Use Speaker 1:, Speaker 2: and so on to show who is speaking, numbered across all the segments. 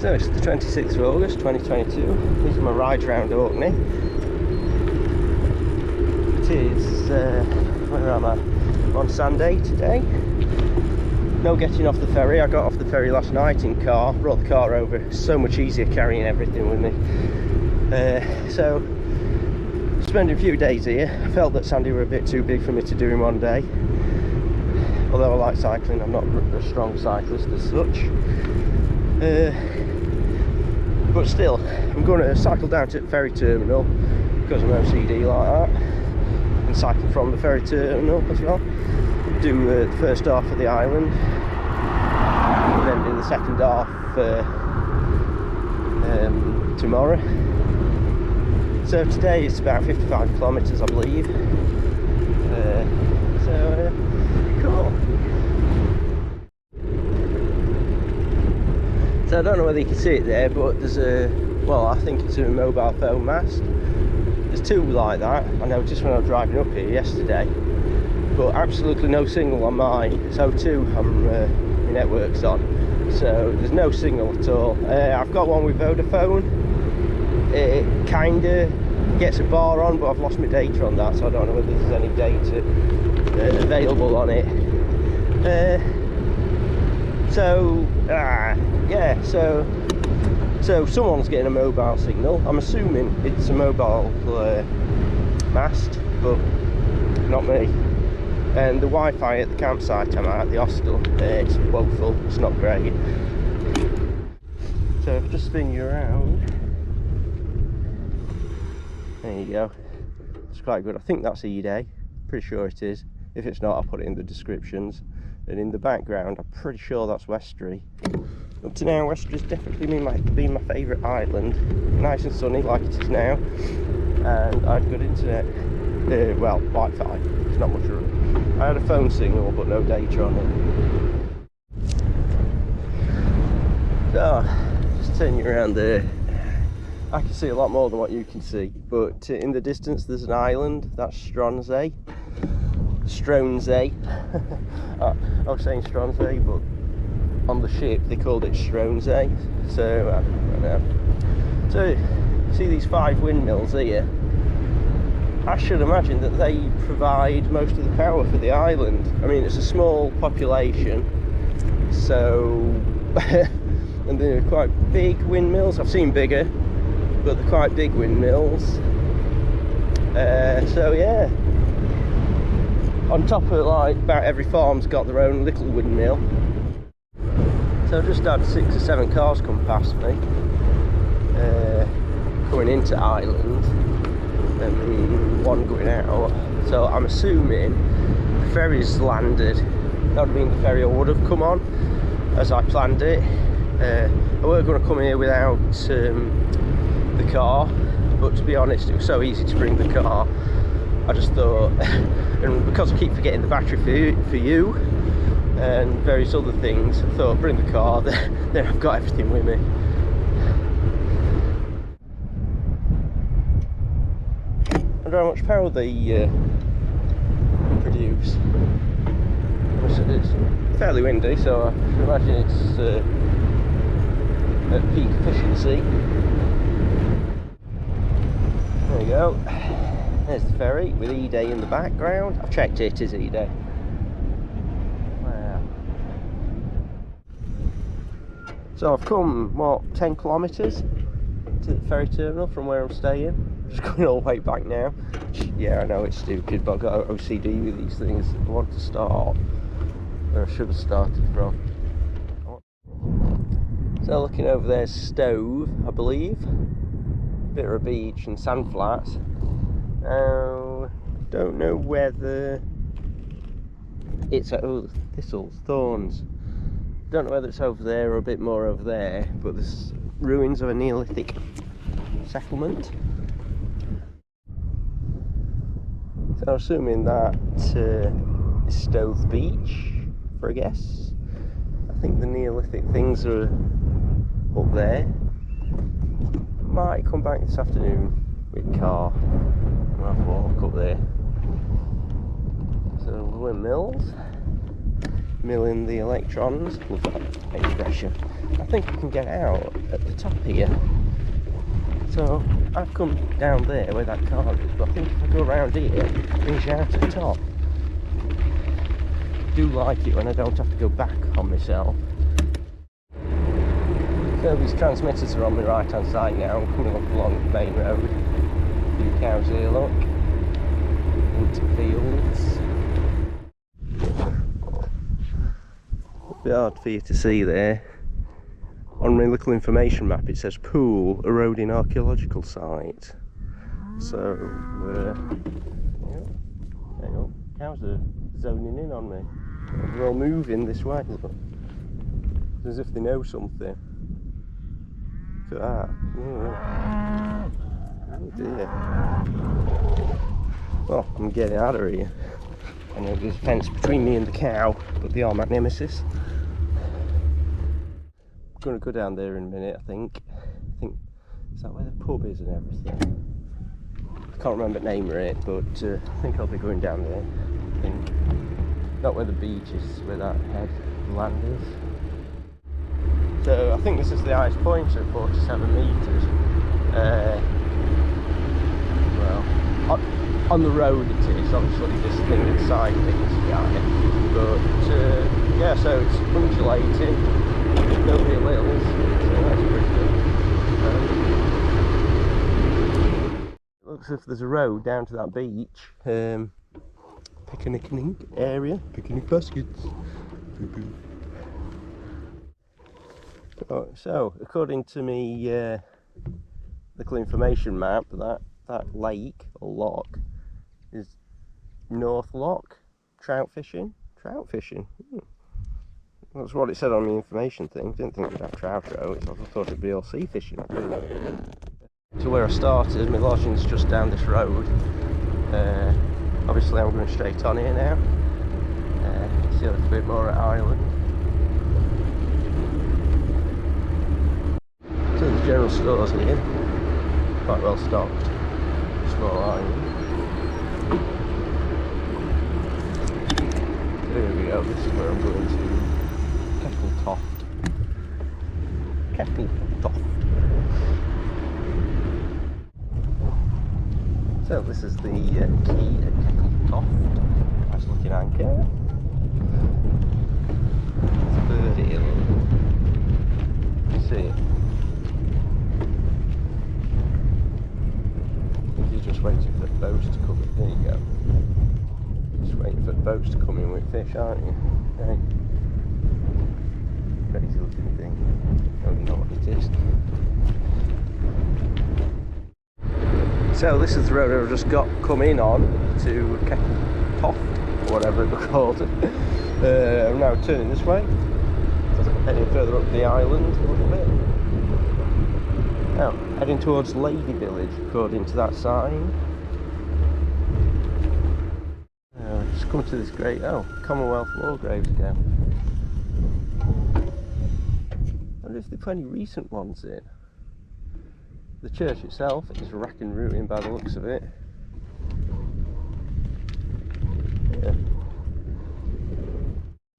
Speaker 1: So it's the 26th of August 2022. These are my rides around Orkney. It is, where am I? I'm on Sanday today. No getting off the ferry. I got off the ferry last night in car, brought the car over. It's so much easier carrying everything with me. So, spending a few days here. I felt that Sanday were a bit too big for me to do in one day. Although I like cycling, I'm not a strong cyclist as such. But still, I'm going to cycle down to the ferry terminal because I'm OCD like that, and cycle from the ferry terminal as well. Do the first half of the island, and then do the second half tomorrow. So today it's about 55 kilometres, I believe. Cool. So I don't know whether you can see it there, but there's well, I think it's a mobile phone mast. There's two like that. I noticed when I was driving up here yesterday, but absolutely no signal on mine. It's O2 my network's on, so there's no signal at all. I've got one with Vodafone. It kinda gets a bar on, but I've lost my data on that, so I don't know whether there's any data available on it. Yeah, so someone's getting a mobile signal. I'm assuming it's a mobile mast, but not me. And the Wi-Fi at the campsite I'm at the hostel, it's woeful. It's not great. So if I just spin you around, there you go. It's quite good. I think that's E-Day. Pretty sure it is. If it's not, I'll put it in the descriptions. And in the background, I'm pretty sure that's Westry. Up to now, Westry's definitely been my favourite island. Nice and sunny like it is now, and I had good internet. Well, Wi-Fi. It's not much of it. I had a phone signal, but no data on it. So, just turn you around there. I can see a lot more than what you can see, but in the distance there's an island. That's Stronsay. I was saying Stronsay, but on the ship they called it Stronsay, so I don't know. So see these 5 windmills here? I should imagine that they provide most of the power for the island. I mean, it's a small population, so and they're quite big windmills. I've seen bigger, but they're quite big windmills. So yeah, on top of, like, about every farm's got their own little windmill. So I've just had 6 or 7 cars come past me coming into Ireland and one going out. So I'm assuming the ferry's landed. That would mean the ferry would have come on as I planned it. I weren't going to come here without the car, but to be honest, it was so easy to bring the car. I just thought, and because I keep forgetting the battery for you and various other things, I thought bring the car, then I've got everything with me. I don't know how much power they produce. It's fairly windy, so I can imagine it's at peak efficiency. There you go. There's the ferry with E-Day in the background. I've checked it is E-Day. Wow. So I've come, what, 10 kilometres to the ferry terminal from where I'm staying. Just going all the way back now. Yeah, I know it's stupid, but I've got OCD with these things. I want to start where I should have started from. So looking over there's Stove, I believe. Bit of a beach and sand flats. Don't know whether it's thistles, thorns. Don't know whether it's over there or a bit more over there, but there's ruins of a Neolithic settlement. So I'm assuming that is Stove Beach, for a guess. I think the Neolithic things are up there. Might come back this afternoon with car. I'll have a walk up there. So windmills. milling the electrons. Love that expression. I think I can get out at the top here. So I've come down there where that car is, but I think if I go around here, it brings you out at the top. I do like it when I don't have to go back on myself. So these transmitters are on the right hand side now. I'm coming up along the main road. A few cows here, look. Into fields. A bit hard for you to see there. On my little information map it says pool eroding archaeological site. So yeah, hang on, cows are zoning in on me. They're all moving this way, look. As if they know something. Look at that. Oh dear. Well, I'm getting out of here. I know there's a fence between me and the cow, but they are my nemesis. I'm going to go down there in a minute, I think. Is that where the pub is and everything? I can't remember the name of it, but I think I'll be going down there. I think. Not where the beach is, where that head land is. So I think this is the highest point, so 47 metres. Well, on the road it is, obviously this thing inside things behind. But yeah, so it's undulating, no real hills, so that's pretty good. It looks as if there's a road down to that beach. Picnicking area, picnic baskets. So, according to me little information map, that lake or loch is North Loch. Trout fishing. That's what it said on the information thing. Didn't think we'd have trout out. I thought it'd be all sea fishing. To where I started, my lodging's just down this road. Obviously I'm going straight on here now. See a little bit more at Island. So the general stores here, quite well stocked. Small island. There we go, this is where I'm going to Kettletoft. So this is the quay at Kettletoft. Nice looking anchor. It's a bird here. You can see it. I think he's just waiting for the boats to come in. There you go. Just waiting for the boats to come in with fish, aren't you? Okay. Crazy looking thing. Don't know what it is. So this is the road I've just come in on to Kettletoft, or whatever it was called. I'm now turning this way, heading further up the island a little bit. Now, heading towards Lady Village, according to that sign. Just come to this great, Commonwealth War Graves again. I wonder if they put any recent ones in. The church itself is rack and ruin by the looks of it. Yeah.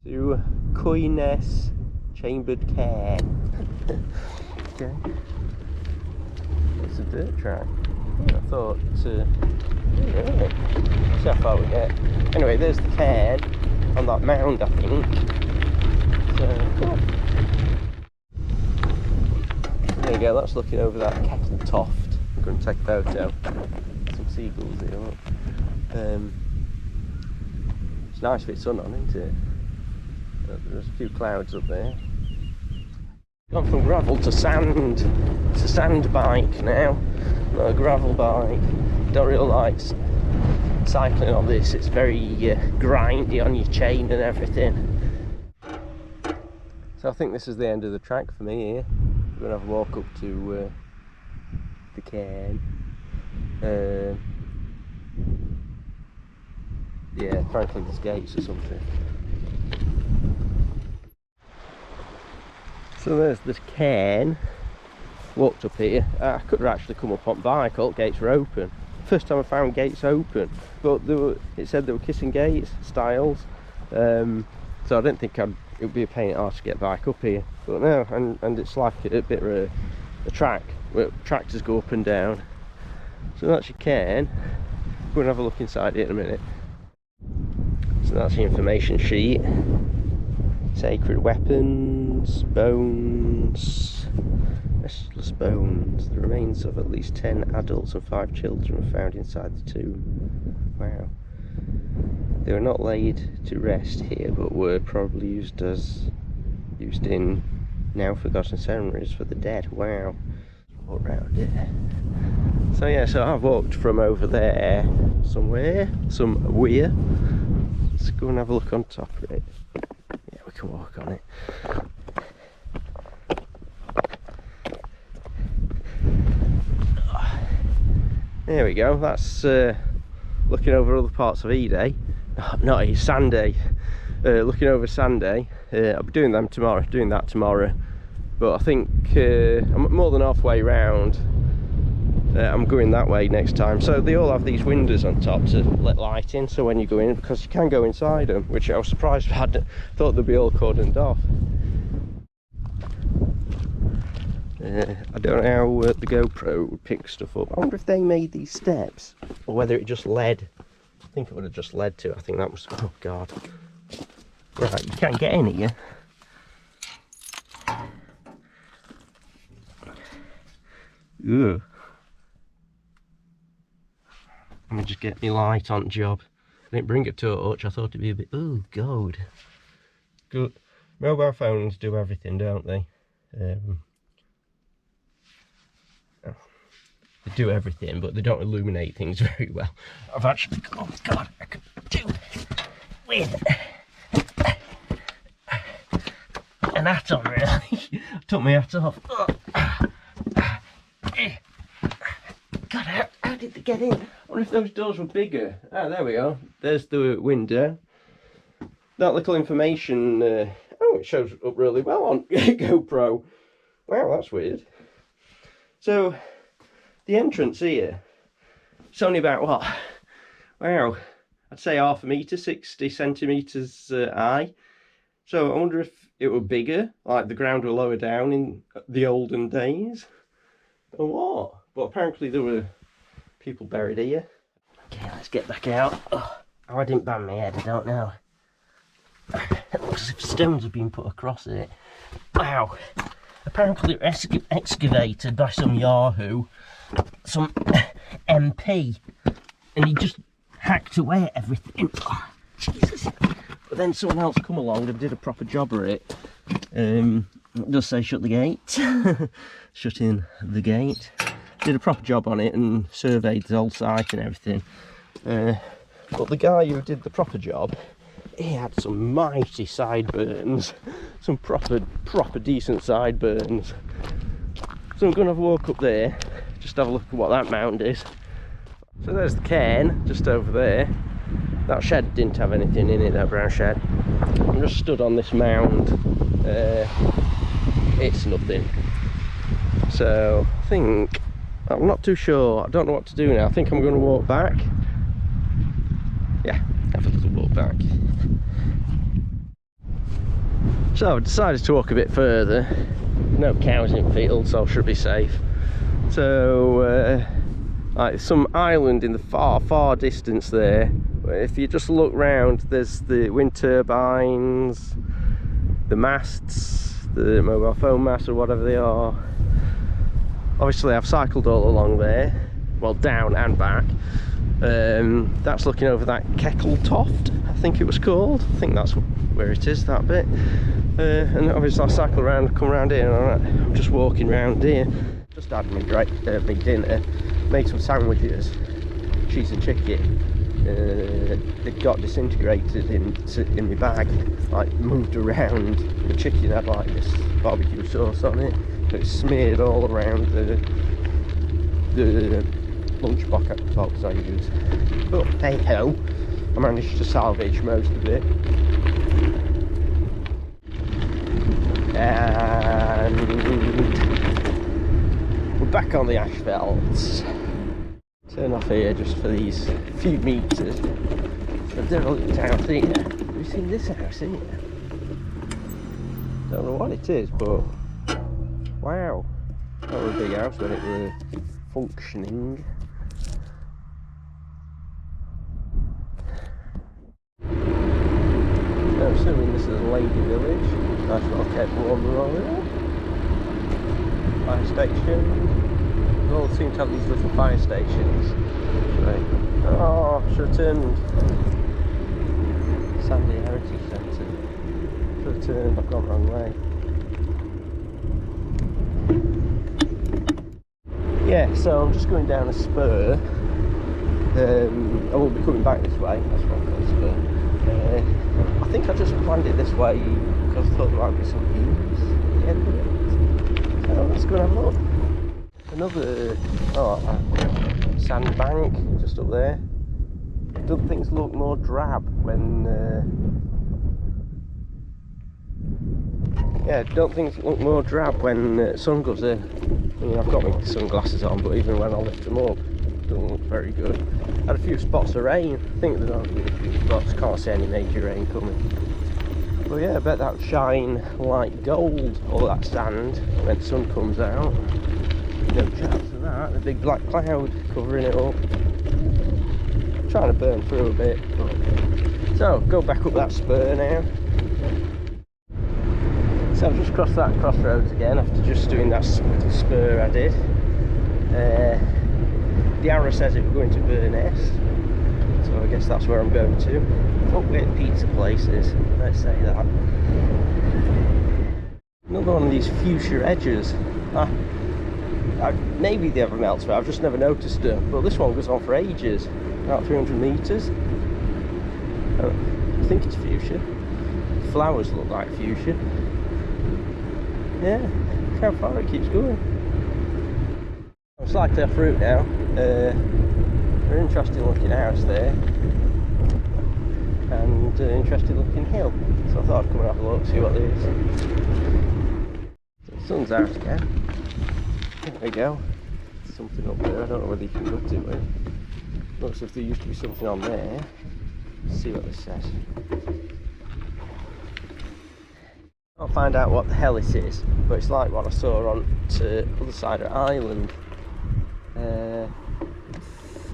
Speaker 1: To quie chambered cairn. Okay. It's a dirt track. I thought, yeah. See how far we get. Anyway, there's the cairn on that mound, I think. So, cool. There you go, that's looking over that Kettletoft. I'm going to take a photo. Some seagulls here, look. It's nice with sun on, isn't it? There's a few clouds up there. Gone from gravel to sand. It's a sand bike now, not a gravel bike. Don't really like cycling on this, it's very grindy on your chain and everything. So I think this is the end of the track for me here. We're going to have a walk up to the cairn. Yeah, apparently there's gates or something. So there's this cairn. Walked up here. I could have actually come up on bike, all gates were open. First time I found gates open, but it said they were kissing gates, styles. so I didn't think it would be a pain in the arse to get back up here. But no, and it's like a bit of a track where tractors go up and down. So that you can go and have a look inside it in a minute. So that's the information sheet. Sacred weapons, bones, restless bones. The remains of at least 10 adults and 5 children were found inside the tomb. Wow. They were not laid to rest here, but were probably used in now forgotten ceremonies for the dead. Wow. Walk around it. So yeah, so I've walked from over there somewhere, some weir. Let's go and have a look on top of it. Yeah, we can walk on it. There we go. That's looking over other parts of Ede. Not Sanday. Looking over Sanday. I'll be doing that tomorrow. But I think I'm more than halfway round. I'm going that way next time. So they all have these windows on top to let light in, so when you go in, because you can go inside them, which I was surprised I thought they'd be all cordoned off. I don't know how the GoPro would pick stuff up. I wonder if they made these steps, or whether it just led. I think it would have just led to. I think that was. Oh God! Right, you can't get in here. Ugh. Let me just get my light on job. I didn't bring a torch. I thought it'd be a bit. Oh God! Good. Mobile phones do everything, don't they? They do everything, but they don't illuminate things very well. I've actually, oh God, I could do with an hat on, really. Took my hat off. God, how did they get in? I wonder if those doors were bigger. Ah, there we go. There's the window. That little information, oh, it shows up really well on GoPro. Wow, that's weird. So, the entrance here, it's only about, what, wow, I'd say half a metre, 60 centimetres high. So I wonder if it were bigger, like the ground were lower down in the olden days, or what? But apparently there were people buried here. Okay, let's get back out. Oh, I didn't bang my head, I don't know. It looks as if stones have been put across it. Wow. Apparently it was excavated by some Yahoo, some MP, and he just hacked away at everything. Oh, Jesus. But then someone else come along and did a proper job of it. It does say shut the gate. Shut in the gate. Did a proper job on it and surveyed the whole site and everything. But the guy who did the proper job, he had some mighty sideburns, some proper decent sideburns. So I'm going to have a walk up there, just have a look at what that mound is. So there's the cairn, just over there. That shed didn't have anything in it, that brown shed. I'm just stood on this mound. It's nothing. So I think, I'm not too sure, I don't know what to do now. I think I'm going to walk back. Yeah, have a little walk back. So I've decided to walk a bit further. No cows in field, so I should be safe. So like some island in the far distance there. If you just look round, there's the wind turbines, the masts, the mobile phone masts or whatever they are. Obviously I've cycled all along there, well, down and back. That's looking over that Kettletoft, I think it was called. I think that's where it is, that bit. And obviously I cycle around, come around here, and I'm just walking around here. Just had my dinner, made some sandwiches, cheese and chicken. It got disintegrated in my bag, like moved around. The chicken had like this barbecue sauce on it, but it smeared all around the lunch box I used. But hey ho, I managed to salvage most of it. And we're back on the asphalt. Turn off here just for these few metres. A derelict house here. Have you seen this house here? Don't know what it is, but wow, that was a big house when it was functioning. So I'm assuming this is Lady Village. Nice little kept warm royal. Fire station. They all seem to have these little fire stations. Right. Oh, should have turned. Sanday Heritage Centre. Should have turned, I've gone the wrong way. Yeah, so I'm just going down a spur. I won't be coming back this way, that's what I'm called spur. I think I just planned it this way because I thought there might be some views at the end of it. So let's go and have a look. Another sandbank just up there. Don't things look more drab when don't things look more drab when sun goes in? I mean, I've got my sunglasses on, but even when I lift them up, it doesn't look very good. Had a few spots of rain. I think there's only a few spots. Can't see any major rain coming. But yeah, I bet that would shine like gold, all that sand, when the sun comes out. No chance of that. A big black cloud covering it up. Trying to burn through a bit. But... So, go back up that spur now. So I've just crossed that crossroads again after just doing that spur I did. The arrow says it we're going to Burness, so I guess that's where I'm going to. Oh, weird pizza places, let's say that. Another one of these fuchsia edges. Maybe they have them elsewhere, I've just never noticed them. But this one goes on for ages, about 300 metres. I think it's fuchsia. Flowers look like fuchsia. Yeah, look how far it keeps going. I'm slightly off route now. An interesting looking house there. And an interesting looking hill. So I thought I'd come and have a look, see what there is. So the sun's out again. There we go. Something up there, I don't know whether you can go to it. Looks as if there used to be something on there. Let's see what this says. I'll find out what the hell it is, but it's like what I saw on the other side of the island.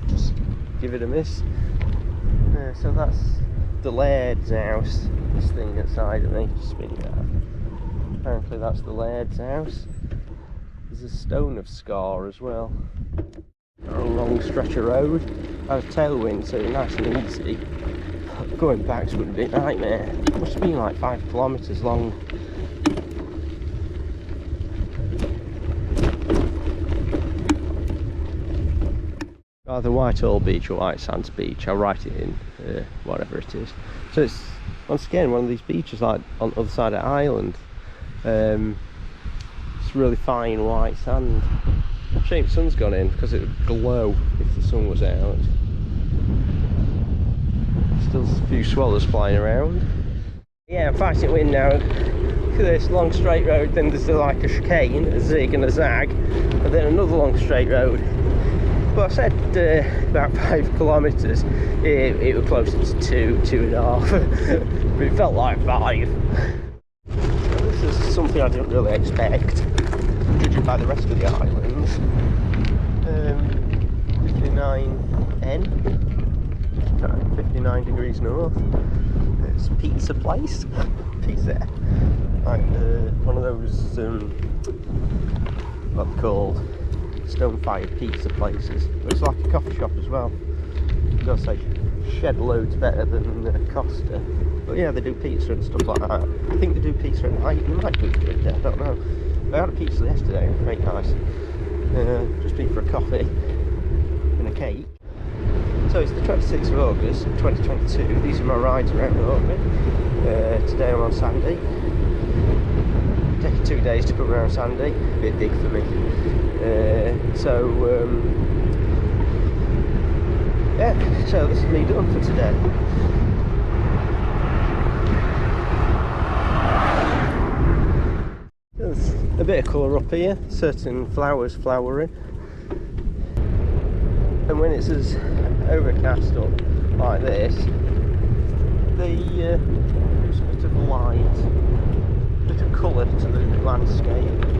Speaker 1: Just give it a miss. So that's the Laird's house. This thing inside of me, just spin that. Apparently that's the Laird's house. There's a stone of Scar as well. A long stretch of road. I had a tailwind, so nice and easy. Going back's going to be a nightmare. It must have been like 5 kilometres long. Either Whitehall Beach or White Sands Beach, I'll write it in, whatever it is. So it's, once again, one of these beaches like on the other side of the island. It's really fine white sand. Shame the sun's gone in, because it would glow if the sun was out. Still a few swallows flying around. Yeah, I'm fighting wind now. Look at this long straight road, then there's like a chicane, a zig and a zag, and then another long straight road. But I said about 5 kilometres, it was closer to 2.5, but it felt like 5. So this is something I didn't really expect, judging by the rest of the islands. 59N, 59 degrees north. It's a pizza place. Pizza. Like one of those, what they're called, stone-fired pizza places. But it's like a coffee shop as well. I've got to say, shed loads better than Costa. But yeah, they do pizza and stuff like that. I think they do pizza at night. They might do it during the day, I don't know. I had a pizza yesterday, it was very nice. Just been for a coffee and a cake. So it's the 26th of August 2022. These are my rides around Orkney. Today I'm on Sanday. Taking 2 days to come around Sanday. A bit big for me. Yeah, so this is me done for today. There's a bit of colour up here, certain flowers flowering. And when it's as overcast up like this, they use a bit of light bit of colour to the landscape.